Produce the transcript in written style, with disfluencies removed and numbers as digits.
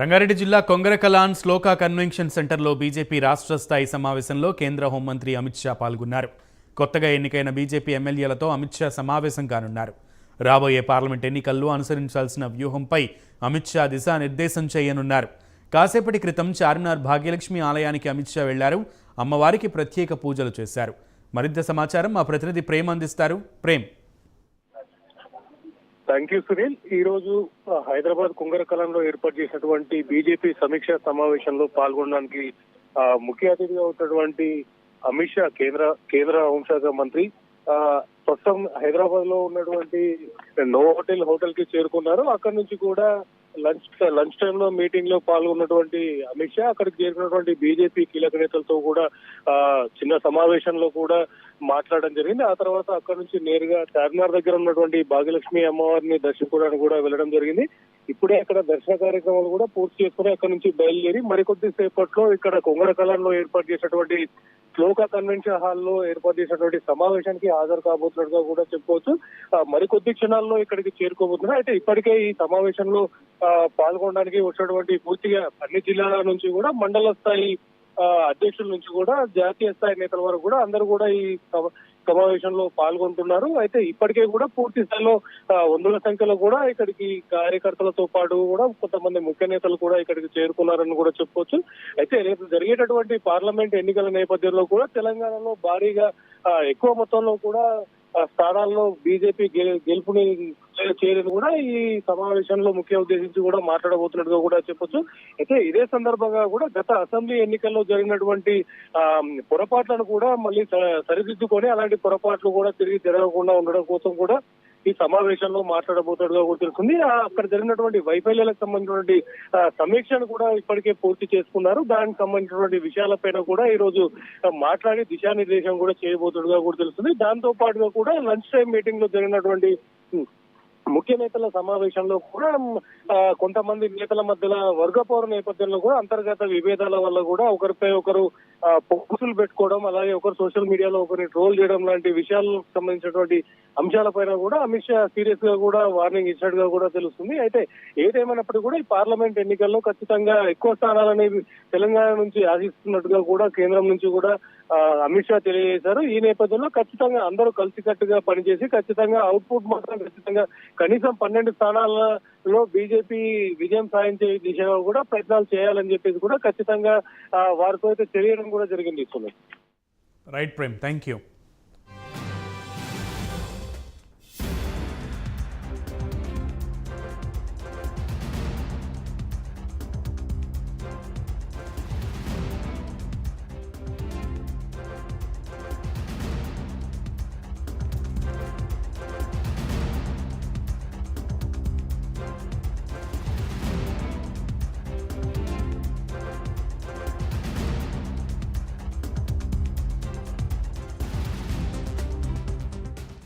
రంగారెడ్డి జిల్లా కొంగరకలాన్ శ్లోక కన్వెన్షన్ సెంటర్లో బీజేపీ రాష్ట్ర స్థాయి సమావేశంలో కేంద్ర హోంమంత్రి అమిత్ షా పాల్గొన్నారు. కొత్తగా ఎన్నికైన బీజేపీ ఎమ్మెల్యేలతో అమిత్ షా సమావేశం కానున్నారు. రాబోయే పార్లమెంట్ ఎన్నికల్లో అనుసరించాల్సిన వ్యూహంపై అమిత్ షా దిశానిర్దేశం చేయనున్నారు. కాసేపటి క్రితం చార్మినార్ భాగ్యలక్ష్మి ఆలయానికి అమిత్ షా వెళ్లారు. అమ్మవారికి ప్రత్యేక పూజలు చేశారు. మరింత సమాచారం మా ప్రతినిధి ప్రేమ్ అందిస్తారు. ప్రేమ్. Thank you Sunil. ఈ రోజు హైదరాబాద్ కుంగరకలంలో ఏర్పాటు చేసినటువంటి బీజేపీ సమీక్ష సమావేశంలో పాల్గొనడానికి ముఖ్య అతిథిగా ఉన్నటువంటి అమిత్ షా కేంద్ర హోంశాఖ మంత్రి ప్రస్తుతం హైదరాబాద్ లో ఉన్నటువంటి హోటల్ కి చేరుకున్నారు. అక్కడి నుంచి కూడా లంచ్ టైమ్ లో మీటింగ్ లో పాల్గొన్నటువంటి అమిత్ షా అక్కడికి చేరుకున్నటువంటి బీజేపీ కీలక నేతలతో కూడా చిన్న సమావేశంలో కూడా మాట్లాడడం జరిగింది. ఆ తర్వాత అక్కడ నుంచి నేరుగా చార్మినార్ దగ్గర ఉన్నటువంటి భాగ్యలక్ష్మి అమ్మవారిని దర్శించుకోవడానికి కూడా వెళ్ళడం జరిగింది. ఇప్పుడే అక్కడ దర్శన కార్యక్రమాలు కూడా పూర్తి చేసుకుని అక్కడ నుంచి బయలుదేరి మరికొద్ది సేపట్లో ఇక్కడ కొంగరకలాన్లో ఏర్పాటు చేసినటువంటి శ్లోక కన్వెన్షన్ హాల్లో ఏర్పాటు చేసినటువంటి సమావేశానికి హాజరు కాబోతున్నట్టుగా కూడా చెప్పుకోవచ్చు. మరికొద్ది క్షణాల్లో ఇక్కడికి చేరుకోబోతున్నారు. అయితే ఇప్పటికే ఈ సమావేశంలో పాల్గొనడానికి వచ్చినటువంటి పూర్తిగా అన్ని జిల్లాల నుంచి కూడా మండల స్థాయి అధ్యక్షుల నుంచి కూడా జాతీయ స్థాయి నేతల వరకు కూడా అందరూ కూడా ఈ సమావేశంలో పాల్గొంటున్నారు. అయితే ఇప్పటికే కూడా పూర్తి స్థాయిలో వందల సంఖ్యలో కూడా ఇక్కడికి కార్యకర్తలతో పాటు కూడా కొంతమంది ముఖ్య నేతలు కూడా ఇక్కడికి చేరుకున్నారని కూడా చెప్పుకోవచ్చు. అయితే రేపు జరిగేటటువంటి పార్లమెంట్ ఎన్నికల నేపథ్యంలో కూడా తెలంగాణలో భారీగా ఎక్కువ మొత్తంలో కూడా స్థానాల్లో బీజేపీ గెలుపుని చేరిన కూడా ఈ సమావేశంలో ముఖ్య ఉద్దేశించి కూడా మాట్లాడబోతున్నట్టుగా కూడా చెప్పొచ్చు. అయితే ఇదే సందర్భంగా కూడా గత అసెంబ్లీ ఎన్నికల్లో జరిగినటువంటి పొరపాట్లను కూడా మళ్ళీ సరిదిద్దుకొని అలాంటి పొరపాట్లు కూడా తిరిగి జరగకుండా ఉండడం కోసం కూడా ఈ సమావేశంలో మాట్లాడబోతున్నట్టుగా కూడా తెలుస్తుంది. అక్కడ జరిగినటువంటి వైఫల్యాలకు సంబంధించినటువంటి సమీక్షను కూడా ఇప్పటికే పూర్తి చేసుకున్నారు. దానికి సంబంధించినటువంటి విషయాలపైన కూడా ఈ రోజు మాట్లాడి దిశానిర్దేశం కూడా చేయబోతున్నట్టుగా కూడా తెలుస్తుంది. దాంతో పాటుగా కూడా లంచ్ టైం మీటింగ్ లో జరిగినటువంటి ముఖ్య నేతల సమావేశంలో కూడా కొంతమంది నేతల మధ్యలో వర్గపోరు నేపథ్యంలో కూడా అంతర్గత విభేదాల వల్ల కూడా ఒకరిపై ఒకరు పోస్టులు పెట్టుకోవడం, అలాగే ఒకరు సోషల్ మీడియాలో ఒకరిని ట్రోల్ చేయడం లాంటి విషయాలకు సంబంధించినటువంటి అంశాలపైన కూడా అమిత్ షా సీరియస్ గా కూడా వార్నింగ్ ఇచ్చినట్టుగా కూడా తెలుస్తుంది. అయితే ఏదేమైనప్పటికీ కూడా ఈ పార్లమెంట్ ఎన్నికల్లో ఖచ్చితంగా ఎక్కువ స్థానాలనేవి తెలంగాణ నుంచి ఆశిస్తున్నట్టుగా కూడా కేంద్రం నుంచి కూడా అమిత్ షా తెలియజేశారు. ఈ నేపథ్యంలో ఖచ్చితంగా అందరూ కలిసికట్టుగా పనిచేసి ఖచ్చితంగా అవుట్పుట్ మాత్రం ఖచ్చితంగా కనీసం 12 స్థానాలలో బీజేపీ విజయం సాధించే దిశగా కూడా ప్రయత్నాలు చేయాలని చెప్పేసి కూడా ఖచ్చితంగా వారితో అయితే తెలియడం కూడా జరిగింది. Right Prem, thank you.